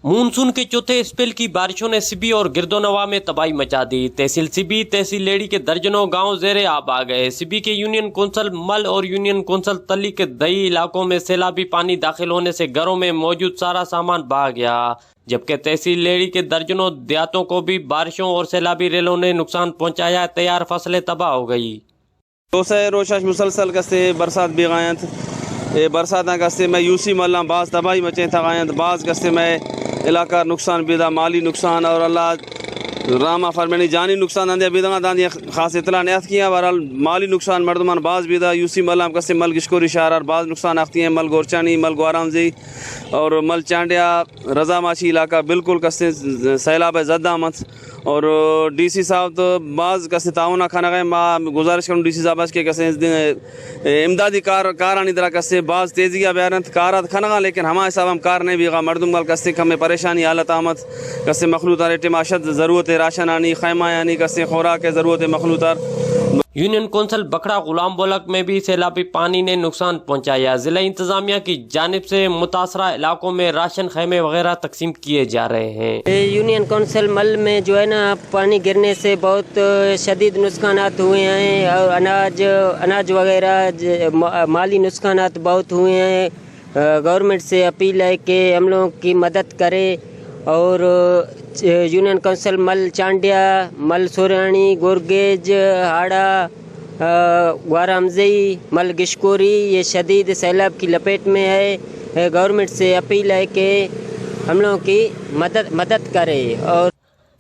Monsoon کے چوتھے spell کی بارشوں نے سبی اور گردونوا میں تباہی مچا دی۔ تحصیل سبی، تحصیل لیڑی کے درجنوں گاؤں زیر آب آ گئے۔ سبی کے یونین کونسل مل اور یونین کونسل تلی کے دیہی علاقوں میں سیلابی پانی داخل ہونے سے گھروں میں موجود سارا سامان بہا گیا، جبکہ تحصیل لیڑی کے درجنوں دیہاتوں کو بھی بارشوں اور سیلابی ریلوں نے نقصان پہنچایا۔ تیار فصلیں تباہ ہو گئی۔ روشاش مسلسل کسے برسات بھی غائنت برساتاں کسے میں یوسی ملّہ بعض تباہی مچیں تھا غائنت، بعض کسے میں علاقہ نقصان بھی دا، مالی نقصان اور اللہ راما فرمانی جانی نقصان داندیا بیداں داندیا خاص اطلاع نیات کیا۔ بہرحال مالی نقصان مردمان بعض بھی دا، یوسی ملّہ کسے مل گشکوری شہر بعض نقصان آختی ہیں، مل گورچانی، مل گوارامزی اور مل چانڈیا رضا ماشی علاقہ بالکل کسے سیلاب زد آمد۔ اور ڈی سی صاحب تو بعض کسے تعاونہ کھانا گئے، میں گزارش کروں ڈی سی صاحب کے کسے امدادی کارانی طرح کسے بعض تیزیہ بیارنت کارات کھانا گا، لیکن ہمارے صاحب ہم کار نہیں بھی گا مردم گل کسے ہمیں پریشانی حالت آمد، کسے مخلوطات ٹماشت ضرورت راشن آنی، خیمہ آنی، کسے خوراک ضرورت مخلوطات۔ یونین کونسل بکھڑا غلام بولک میں بھی سیلابی پانی نے نقصان پہنچایا۔ ضلع انتظامیہ کی جانب سے متاثرہ علاقوں میں راشن خیمے وغیرہ تقسیم کیے جا رہے ہیں۔ یونین کونسل مل میں جو ہے نا پانی گرنے سے بہت شدید نقصانات ہوئے ہیں، اور اناج وغیرہ مالی نقصانات بہت ہوئے ہیں۔ گورنمنٹ سے اپیل ہے کہ ہم لوگوں کی مدد کرے، اور یونین کونسل مل چانڈیا، مل سورانی، گورگیج، ہاڑا، گوارامزئی، مل گشکوری یہ شدید سیلاب کی لپیٹ میں ہے۔ گورنمنٹ سے اپیل ہے کہ ہم لوگوں کی مدد کرے۔ اور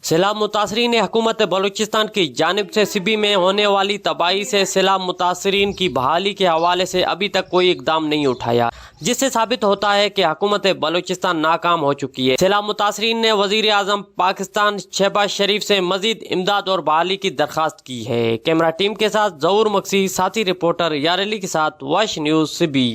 سیلاب متاثرین حکومت بلوچستان کی جانب سے سبی میں ہونے والی تباہی سے سیلاب متاثرین کی بحالی کے حوالے سے ابھی تک کوئی اقدام نہیں اٹھایا، جس سے ثابت ہوتا ہے کہ حکومت بلوچستان ناکام ہو چکی ہے۔ سیلاب متاثرین نے وزیر اعظم پاکستان شہباز شریف سے مزید امداد اور بحالی کی درخواست کی ہے۔ کیمرہ ٹیم کے ساتھ ظہور مکسی، ساتھی رپورٹر یار علی کے ساتھ واش نیوز سبی۔